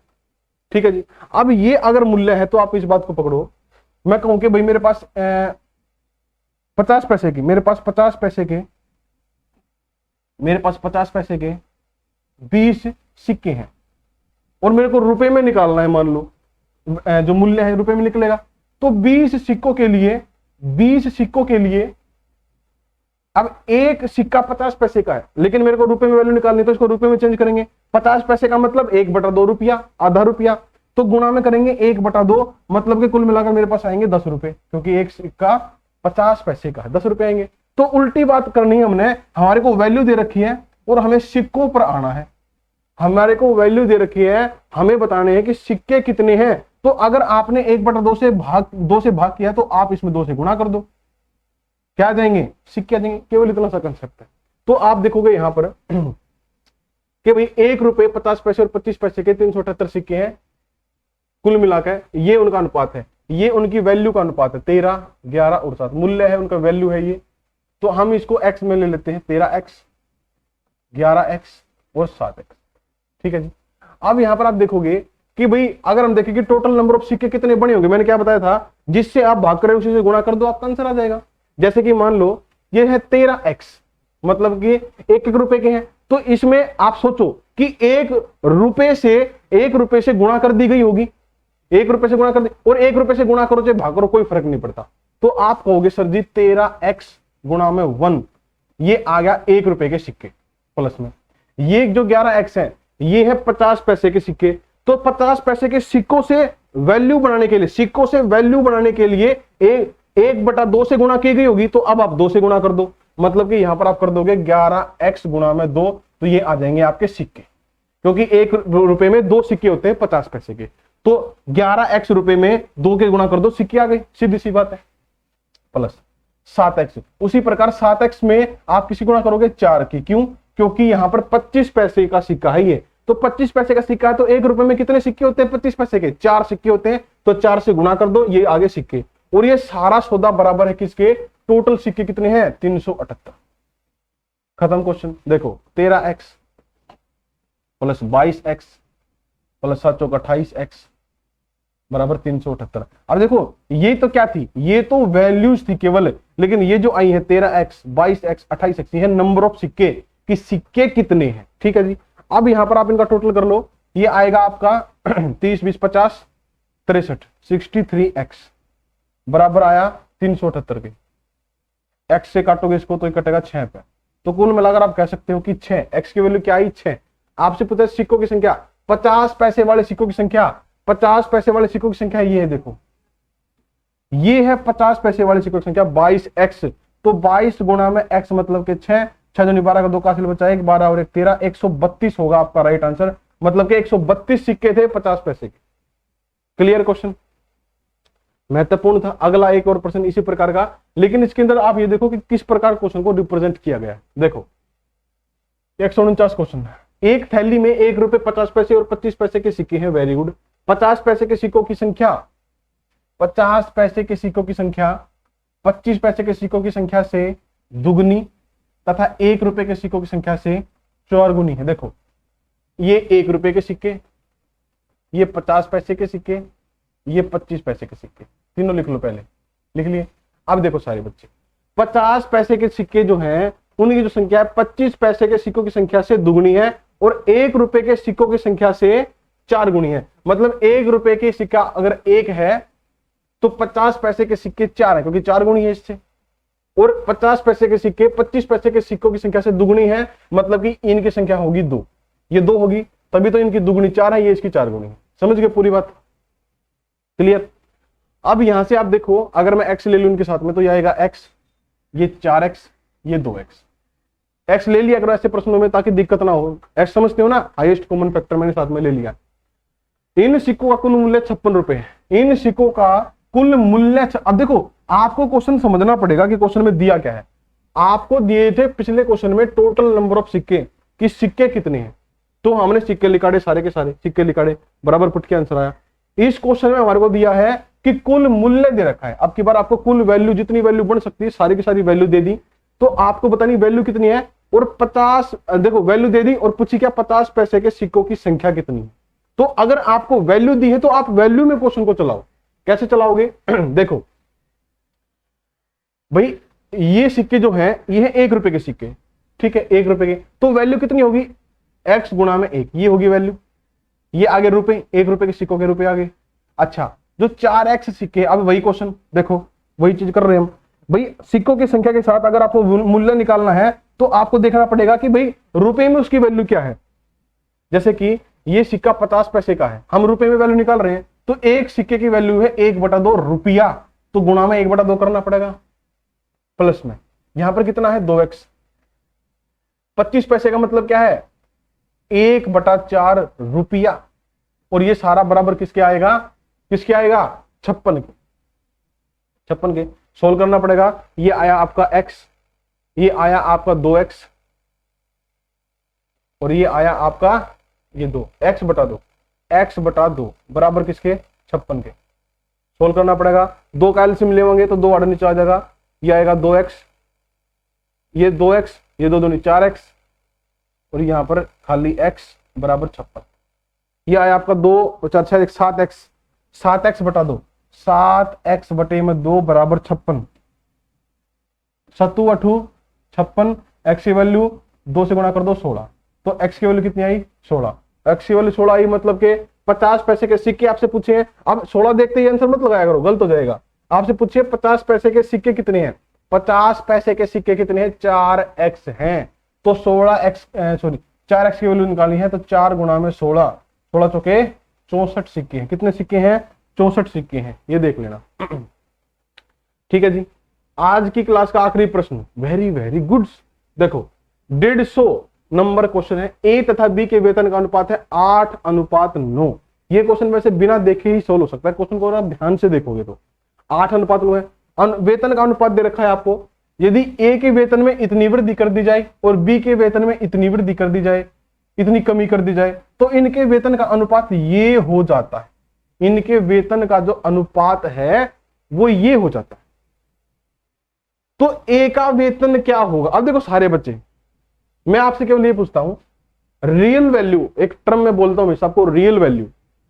S1: ठीक है जी। अब ये अगर मूल्य है तो आप इस बात को पकड़ो, मैं कहूं कि भाई मेरे पास 50 पैसे की, मेरे पास 50 पैसे के, मेरे पास 50 पैसे के 20 सिक्के हैं और मेरे को रुपए में निकालना है। मान लो जो मूल्य है रुपए में निकलेगा, तो 20 सिक्कों के लिए, 20 सिक्कों के लिए, अब एक सिक्का 50 पैसे का है, लेकिन मेरे को रुपए में वैल्यू निकालनी है, तो इसको रुपए में चेंज करेंगे। 50 पैसे का मतलब 1/2 रुपया, आधा रुपया, तो गुणा में करेंगे 1/2, मतलब कि कुल मिलाकर मेरे पास आएंगे 10 रुपए, क्योंकि एक सिक्का 50 पैसे का है, 10 रुपए आएंगे। तो उल्टी बात करनी है हमने, हमारे को वैल्यू दे रखी है और हमें सिक्कों पर आना है। हमारे को वैल्यू दे रखी है, हमें बताने हैं कि सिक्के कितने हैं। तो अगर आपने 1/2 से भाग किया, तो आप इसमें 2 से गुणा कर दो, क्या जाएंगे? सिक्के आ जाएंगे। केवल इतना सा कंसेप्ट है। तो आप देखोगे यहां पर कि भाई 1 रुपये 50 पैसे और 25 पैसे के 378 सिक्के हैं, कुल मिलाकर ये उनका अनुपात है, ये उनकी वैल्यू का अनुपात है। 13, 11 और 7 मूल्य है, उनका वैल्यू है ये। तो हम इसको x में ले लेते हैं, 13x, 11x और 7x, ठीक है जी। अब यहां पर आप देखोगे कि भाई अगर हम देखें कि टोटल नंबर ऑफ सिक्के कितने बने होंगे, मैंने क्या बताया था, जिससे आप भाग करें उसी से गुणा कर दो, आपका आंसर आ जाएगा। जैसे कि मान लो ये है 13x, मतलब कि 1-1 रुपए के हैं, तो इसमें आप सोचो कि 1 रुपए से गुणा कर दी गई होगी, 1 रुपए से गुणा कर दी, और 1 रुपए से गुणा करो चाहे भाग करो, कोई फर्क नहीं पड़ता। तो आप कहोगे सर जी 13x गुणा में 1, ये आ गया 1 रुपए के सिक्के प्लस में। ये जो 11x है ये है 50 पैसे के सिक्के। तो 50 पैसे के सिक्कों से वैल्यू बनाने के लिए, सिक्कों से वैल्यू बनाने के लिए 1/2 से गुणा की गई होगी, तो अब आप 2 से गुणा कर दो, मतलब कि यहां पर आप कर दोगे 11x गुणा में 2, तो ये आ जाएंगे आपके सिक्के। क्योंकि 1 रुपए में 2 सिक्के होते हैं 50 पैसे के, तो 11x रुपए में 2 के गुणा कर दो, सिक्के आ गए, सीधी सी बात है, प्लस 7x। उसी प्रकार 7x में आप किसी गुणा करोगे 4 की, क्यों? क्योंकि यहां पर 25 पैसे का सिक्का है ये, तो 25 पैसे का सिक्का है, तो 1 रुपए में कितने सिक्के होते हैं 25 पैसे के? 4 सिक्के होते हैं, तो 4 से गुणा कर दो, ये आगे सिक्के। और ये सारा सौदा बराबर है किसके? टोटल सिक्के कितने हैं? 378। खत्म क्वेश्चन। देखो 13x प्लस 22x प्लस 7 चौक 28x बराबर 378। अब देखो ये तो क्या थी? ये तो वैल्यूज थी केवल, लेकिन ये जो आई है 13x 22x 28x, ये है नंबर ऑफ सिक्के कि सिक्के कितने हैं। ठीक है जी। अब यहां पर आप इनका टोटल कर लो, ये आएगा आपका 30 20 50 63 63x बराबर आया 378 के। x से काटोगे इसको तो ये कटेगा 6 पे, तो कुल मिलाकर आप कह सकते हो कि 6, x की वैल्यू क्या आई? 6। आपसे पूछा सिक्कों की संख्या, 50 पैसे वाले सिक्कों की संख्या, 50 पैसे वाले सिक्कों की संख्या ये है, देखो ये है 50 पैसे वाले सिक्कों की संख्या 22x, तो 22 गुणा में x मतलब के 6, 6 दूनी 12 का 2 का हासिल बचा 1, 12 और 1 13, 132 होगा आपका राइट आंसर, मतलब कि 132 सिक्के थे 50 पैसे के। Clear question? महत्वपूर्ण था। अगला एक और प्रश्न इसी प्रकार का, लेकिन इसके अंदर आप ये देखो कि किस प्रकार क्वेश्चन को रिप्रेजेंट किया गया है। देखो 149 क्वेश्चन है, एक थैली में 1 रुपए 50 पैसे और 25 पैसे के सिक्के हैं। Very good. 50 पैसे के सिक्कों की संख्या, 50 पैसे के सिक्कों की संख्या 25 पैसे के सिक्कों की संख्या से दुगनी तथा 1 रुपए के सिक्कों की संख्या से 4 गुनी है। देखो ये 1 रुपए के सिक्के, ये 50 पैसे के सिक्के, ये 25 पैसे के सिक्के, तीनों लिख लो, पहले लिख लिए। अब देखो सारे बच्चे, 50 पैसे के सिक्के जो हैं उनकी जो संख्या है 25 पैसे के सिक्कों की संख्या से दुगनी है और 1 रुपए के सिक्कों की संख्या से 4 गुनी है। मतलब 1 रुपए के सिक्का अगर 1 है तो 50 पैसे के सिक्के 4 है, क्योंकि 4 गुनी है इससे, और 50 पैसे के सिक्के 25 पैसे के सिक्कों की संख्या से दुगनी है, मतलब कि इनकी संख्या होगी 2, ये 2 होगी, तभी तो इनकी दुगनी 4 है, ये इसकी 4 गुनी है। समझ गए पूरी बात? क्लियर? अब यहां से आप देखो, अगर मैं x ले लूं इनके साथ में तो ये आएगा x, ये 4x, ये 2x। x ले लिया करो ऐसे प्रश्नों में ताकि दिक्कत ना हो। x समझते हो ना, हाईएस्ट कॉमन फैक्टर मैंने साथ में ले लिया। इन सिक्कों का कुल मूल्य 56 रुपए है। इन सिक्कों का कुल मूल्य, अब देखो आपको क्वेश्चन समझना पड़ेगा कि क्वेश्चन में दिया क्या है। आपको दिए थे पिछले क्वेश्चन में टोटल नंबर ऑफ सिक्के कि सिक्के कितने हैं, तो हमने सिक्के लिखाड़े, सारे के सारे सिक्के लिखाड़े, बराबर पुट के आंसर आया। इस क्वेश्चन में हमारे को दिया है कि कुल मूल्य दे रखा है। अब की बार आपको कुल वैल्यू, जितनी वैल्यू बन सकती है सारी की सारी वैल्यू दे दी, तो आपको बतानी वैल्यू कितनी है, और 50 देखो वैल्यू दे दी और पूछी क्या 50 पैसे के सिक्कों की संख्या कितनी है। तो अगर आपको वैल्यू दी है तो आप वैल्यू में क्वेश्चन को चलाओ। कैसे चलाओगे? देखो भाई ये सिक्के जो है ये है 1 रुपए के सिक्के, ठीक है, 1 रुपए के, तो वैल्यू कितनी होगी? x गुणा में 1, ये होगी वैल्यू। ये आगे रुपए, 1 रुपए के सिक्कों के रुपए आगे। अच्छा, जो 4x सिक्के, अब वही क्वेश्चन देखो, वही चीज कर रहे हैं हम भाई। सिक्कों की संख्या के साथ अगर आपको मूल्य निकालना है तो आपको देखना पड़ेगा कि भाई रुपए में उसकी वैल्यू क्या है। जैसे कि ये सिक्का 50 पैसे का है, हम रुपए में वैल्यू निकाल रहे हैं, तो एक सिक्के की वैल्यू है 1/2 रुपया, तो गुणा में 1/2 करना पड़ेगा, प्लस में यहां पर कितना है 2x। 25 पैसे का मतलब क्या है 1/4 रुपया, और ये सारा बराबर किसके आएगा? किसके आएगा? 56 के। 56 के सोल्व करना पड़ेगा। ये आया आपका x, ये आया आपका 2x, और ये आया आपका ये 2, x/2 बराबर किसके? 56 के। सोल्व करना पड़ेगा। 2 का एलसीएम लेंगे तो 2 आड़े नीचे आ जाएगा, ये आएगा 2x, ये 2x, ये 2 दूनी 4x, और यहां पर खाली x बराबर 56। ये आया आपका 2, अच्छा 7x, 7x/2, 7x/2 बराबर 56। 7 8 56, x की वैल्यू 2 से गुणा कर दो 16, तो x की वैल्यू कितनी आई? 16। x की वैल्यू 16 आई, मतलब के 50 पैसे के सिक्के आपसे पूछे हैं। अब 16 देखते ही आंसर मत लगाया करो, गलत हो जाएगा। आपसे पूछिए 50 पैसे के सिक्के कितने हैं? 50 पैसे के सिक्के कितने हैं? 4x हैं, तो 4x की वैल्यू निकालनी है, तो 4 गुणा में 16, 16 चौके 64 सिक्के हैं। कितने सिक्के हैं? 64 सिक्के हैं, ये देख लेना। ठीक है जी। आज की क्लास का आखिरी प्रश्न, वेरी वेरी गुड। देखो 150 नंबर क्वेश्चन है, ए तथा बी के वेतन का अनुपात है 8:9। ये क्वेश्चन वैसे बिना देखे ही सोल्व हो सकता है, क्वेश्चन को आप ध्यान से देखोगे तो 8:9 है। वेतन का अनुपात दे रखा है आपको, यदि ए के वेतन में इतनी वृद्धि कर दी जाए और बी के वेतन में इतनी वृद्धि कर दी जाए, इतनी कमी कर दी जाए, तो इनके वेतन का अनुपात ये हो जाता है। इनके वेतन का जो अनुपात है वो ये हो जाता है। तो ए का वेतन क्या होगा? अब देखो सारे बच्चे, मैं आपसे केवल ये पूछता हूं, रियल वैल्यू, एक टर्म में बोलता हूं मैं सबको, रियल वैल्यू।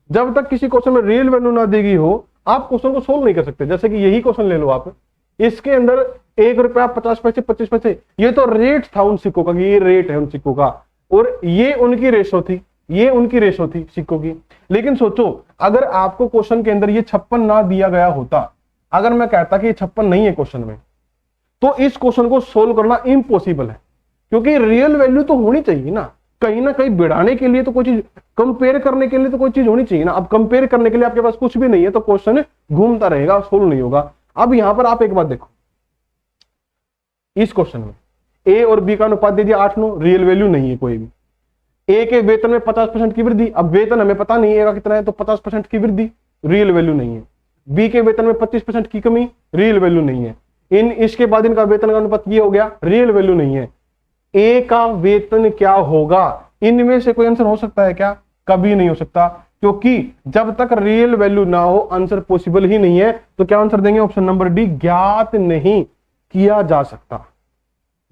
S1: जब तक किसी क्वेश्चन में रियल वैल्यू ना दी गई हो, आप क्वेश्चन को सोल्व नहीं कर सकते। जैसे कि यही क्वेश्चन ले लो आप, इसके अंदर 1 रुपया 50 पैसे 25 पैसे, ये तो रेट था उन सिक्कों का, ये रेट है उन सिक्कों का, और ये उनकी रेशो थी, ये उनकी रेशो थी सिक्कों की। लेकिन सोचो अगर आपको क्वेश्चन के अंदर ये 56 ना दिया गया होता, अगर मैं कहता कि ये 56 नहीं है क्वेश्चन में, तो इस क्वेश्चन को सोल्व करना इम्पॉसिबल है, क्योंकि रियल वैल्यू तो होनी चाहिए ना कहीं बढ़ाने के लिए, तो कोई चीज कंपेयर करने के लिए तो कोई चीज होनी चाहिए ना। अब कंपेयर करने के लिए आपके पास कुछ भी नहीं है, तो क्वेश्चन घूमता रहेगा, सोल्व नहीं होगा। अब यहां पर आप एक बात देखो, इस क्वेश्चन में ए और बी का अनुपात दे दिया 8:9, रियल वैल्यू नहीं है कोई भी। ए के वेतन में 50% की वृद्धि, अब वेतन हमें पता नहीं है कितना है, तो 50% की वृद्धि, रियल वैल्यू नहीं है। बी के वेतन में 25% की कमी, रियल वैल्यू नहीं है। इसके बाद इनका वेतन का अनुपात ये हो गया, रियल वैल्यू नहीं है। ए का वेतन क्या होगा? इनमें से कोई आंसर हो सकता है क्या? कभी नहीं हो सकता, क्योंकि जब तक रियल वैल्यू ना हो आंसर पॉसिबल ही नहीं है। तो क्या आंसर देंगे? ऑप्शन नंबर डी, ज्ञात नहीं किया जा सकता,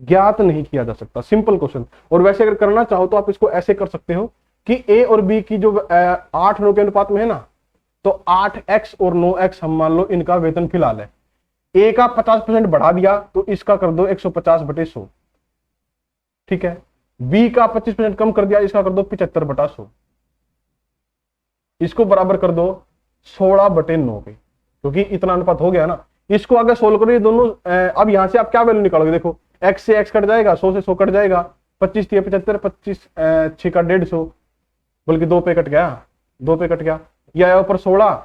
S1: ज्ञात नहीं किया जा सकता। Simple question. और वैसे अगर करना चाहो तो आप इसको ऐसे कर सकते हो कि ए और बी की जो 8:9 के अनुपात में है ना, तो 8x और 9x हम मान लो इनका वेतन फिलहाल है। ए का 50% बढ़ा दिया तो इसका कर दो 150/100, ठीक है। बी का 25% कम कर दिया, इसका कर दो 75/100, इसको बराबर कर दो 16/9 पे, क्योंकि इतना अनुपात हो गया ना। इसको अगर सोल्व करो ये दोनों, अब यहां से आप क्या वैल्यू निकालोगे? देखो x से x कट जाएगा, 100 से 100 कट जाएगा, 25 3 75, 25 6 का 150, बल्कि 2 पे कट गया, 2 पे कट गया। ये आया ऊपर 16,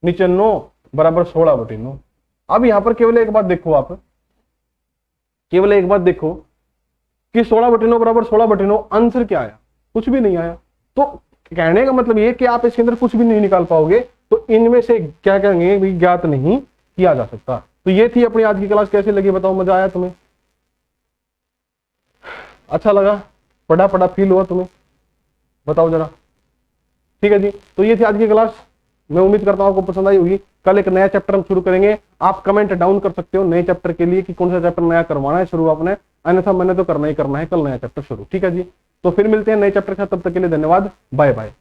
S1: नीचे 9, बराबर 16/9। अब यहां पर केवल एक बात देखो, आप केवल एक बात देखो कि 16/9 बराबर 16/9, आंसर क्या आया? कुछ भी नहीं आया। तो कहने का मतलब ये कि आप इसके अंदर कुछ भी नहीं निकाल पाओगे। तो इनमें से क्या कहेंगे भी ज्ञात नहीं किया जा सकता। तो ये थी अपनी आज की क्लास। कैसी लगी बताओ? मजा आया तुम्हें? अच्छा लगा? पढ़ा पढ़ा फील हुआ तुम्हें? बताओ जरा। ठीक है जी, तो ये थी आज की क्लास। मैं उम्मीद करता हूं आपको पसंद आई होगी। कल एक नया चैप्टर हम शुरू करेंगे। आप कमेंट डाउन कर सकते हो नए चैप्टर के लिए कि कौन सा चैप्टर नया करवाना है शुरू आपने, अन्यथा मैंने तो करना ही करना है कल नया चैप्टर शुरू। ठीक है जी, तो फिर मिलते हैं नए चैप्टर के साथ। तब तक के लिए धन्यवाद, बाय बाय।